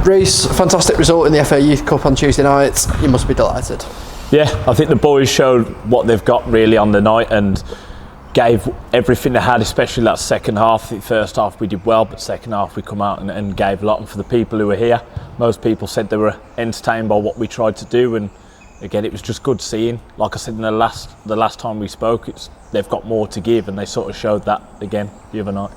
Rhys, fantastic result in the FA Youth Cup on Tuesday night. You must be delighted. Yeah, I think the boys showed what they've got really on the night and gave everything they had, especially that second half. The first half we did well, but second half we come out and gave a lot. And for the people who were here, most people said they were entertained by what we tried to do. And again, it was just good seeing. Like I said in the last time we spoke, they've got more to give, and they sort of showed that again the other night.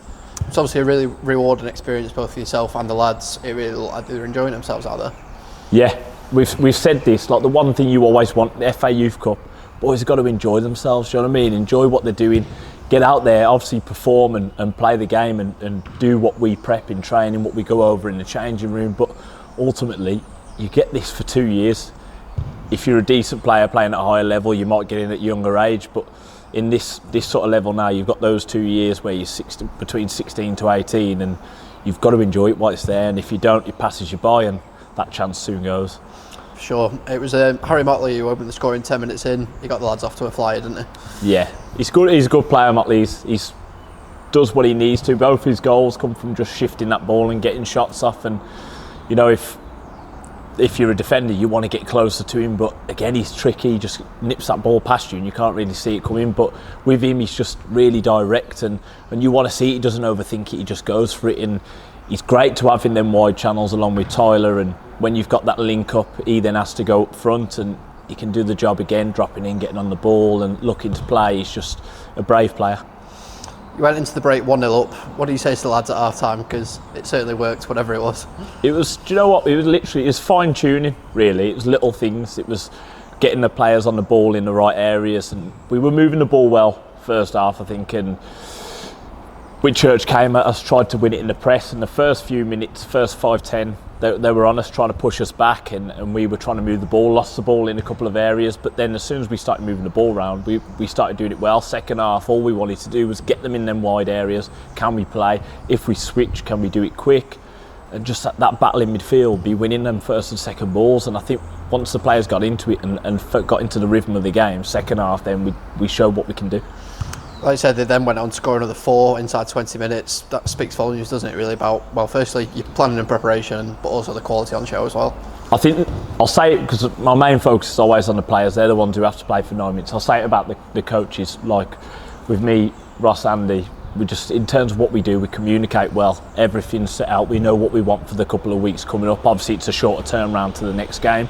It's obviously a really rewarding experience both for yourself and the lads. It really looked like they were enjoying themselves out there. Yeah, we've said this, like the one thing you always want, the FA Youth Cup, boys have got to enjoy themselves, do you know what I mean? Enjoy what they're doing, get out there, obviously perform and play the game and do what we prep in training, what we go over in the changing room, but ultimately you get this for 2 years. If you're a decent player playing at a higher level, you might get in at a younger age, but in this sort of level now, you've got those 2 years where you're between 16 to 18 and you've got to enjoy it while it's there, and if you don't, it passes you by and that chance soon goes. Sure. It was Harry Motley who opened the scoring 10 minutes in. He got the lads off to a flyer, didn't he? Yeah, he's good. He's a good player, Motley. He's does what he needs to. Both his goals come from just shifting that ball and getting shots off, and you know, if you're a defender, you want to get closer to him, but again, he's tricky. He just nips that ball past you and you can't really see it coming. But with him, he's just really direct, and you want to see it. He doesn't overthink it, he just goes for it, and he's great to have in them wide channels along with Tyler. And when you've got that link up, he then has to go up front and he can do the job again, dropping in, getting on the ball and looking to play. He's just a brave player. You went into the break 1-0 up. What do you say to the lads at half time? Because it certainly worked, whatever it was. It was, do you know what? It was fine tuning, really. It was little things. It was getting the players on the ball in the right areas, and we were moving the ball well first half, I think. And Whitchurch came at us, tried to win it in the press. In the first few minutes, first 5-10, they were on us, trying to push us back, and we were trying to move the ball, lost the ball in a couple of areas. But then as soon as we started moving the ball around, we started doing it well. Second half, all we wanted to do was get them in them wide areas. Can we play? If we switch, can we do it quick? And just that battle in midfield, be winning them first and second balls. And I think once the players got into it and got into the rhythm of the game, second half, then we showed what we can do. Like I said, they then went on to score another 4 inside 20 minutes. That speaks volumes, doesn't it, really, about, well, firstly, your planning and preparation, but also the quality on show as well. I think, I'll say it because my main focus is always on the players. They're the ones who have to play for 9 minutes. I'll say it about the coaches. Like with me, Ross, Andy, we just, in terms of what we do, we communicate well. Everything's set out. We know what we want for the couple of weeks coming up. Obviously, it's a shorter turnaround to the next game.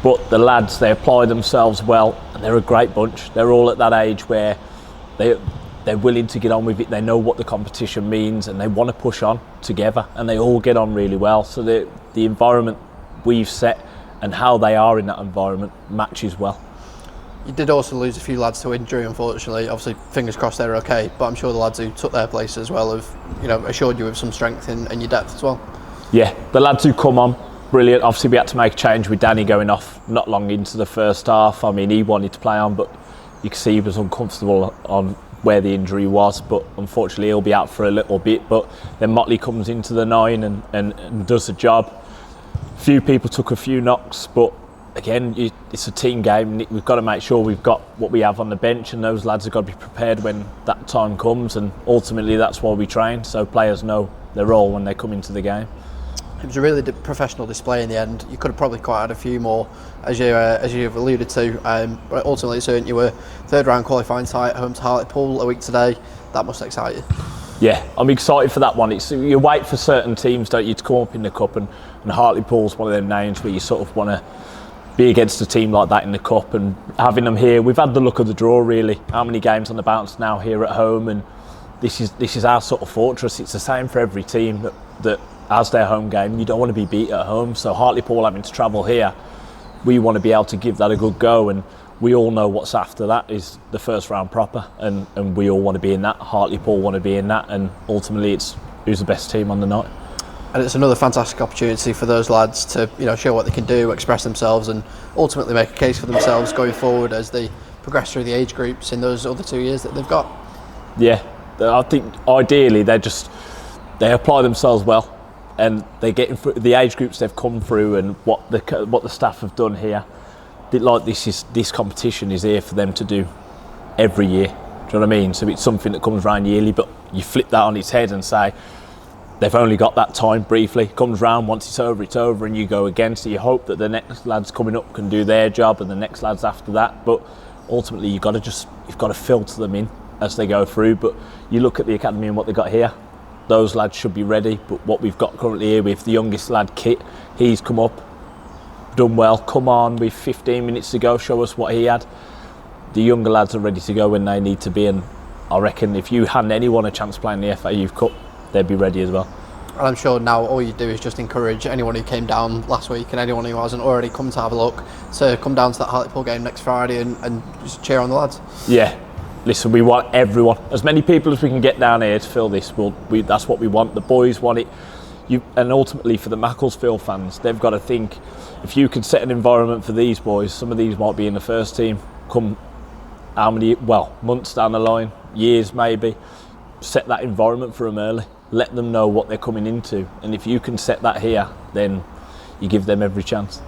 But the lads, they apply themselves well, and they're a great bunch. They're all at that age where they're willing to get on with it. They know what the competition means and they want to push on together, and they all get on really well. So the environment we've set and how they are in that environment matches well. You did also lose a few lads to injury, unfortunately. Obviously, fingers crossed they're okay, but I'm sure the lads who took their place as well have, you know, assured you of some strength in your depth as well. Yeah, the lads who come on, brilliant. Obviously, we had to make a change with Danny going off not long into the first half. I mean, he wanted to play on, but you could see he was uncomfortable on where the injury was, but unfortunately he'll be out for a little bit. But then Motley comes into the 9 and does the job. Few people took a few knocks, but again, it's a team game. We've got to make sure we've got what we have on the bench, and those lads have got to be prepared when that time comes, and ultimately that's why we train, so players know their role when they come into the game. It was a really professional display in the end. You could have probably quite had a few more, as you've alluded to. But ultimately, it's earned you a third round qualifying tie at home to Hartlepool a week today. That must excite you. Yeah, I'm excited for that one. You wait for certain teams, don't you, to come up in the cup, and Hartlepool's one of them names where you sort of want to be against a team like that in the cup, and having them here. We've had the luck of the draw, really. How many games on the bounce now here at home, and this is our sort of fortress. It's the same for every team that as their home game. You don't want to be beat at home, so Hartlepool having to travel here, we want to be able to give that a good go, and we all know what's after that is the first round proper, and we all want to be in that. Hartlepool want to be in that, and ultimately it's who's the best team on the night. And it's another fantastic opportunity for those lads to, you know, show what they can do, express themselves, and ultimately make a case for themselves going forward as they progress through the age groups in those other 2 years that they've got. Yeah, I think ideally they apply themselves well, and they get through the age groups they've come through, and what the staff have done here. Like this competition is here for them to do every year. Do you know what I mean? So it's something that comes around yearly, but you flip that on its head and say, they've only got that time briefly. Comes round, once it's over, and you go again. So you hope that the next lads coming up can do their job, and the next lads after that. But ultimately, you've got to filter them in as they go through. But you look at the academy and what they got here. Those lads should be ready. But what we've got currently here with the youngest lad, Kit, he's come up, done well. Come on, with 15 minutes to go, show us what he had. The younger lads are ready to go when they need to be, and I reckon if you hand anyone a chance playing the FA Youth Cup, they'd be ready as well. And I'm sure now all you do is just encourage anyone who came down last week and anyone who hasn't already come to have a look to come down to that Hartlepool game next Friday and just cheer on the lads. Yeah, listen, we want everyone, as many people as we can get down here to fill this. That's what we want. The boys want it. And ultimately for the Macclesfield fans, they've got to think, if you can set an environment for these boys, some of these might be in the first team come months down the line, years maybe. Set that environment for them early. Let them know what they're coming into. And if you can set that here, then you give them every chance.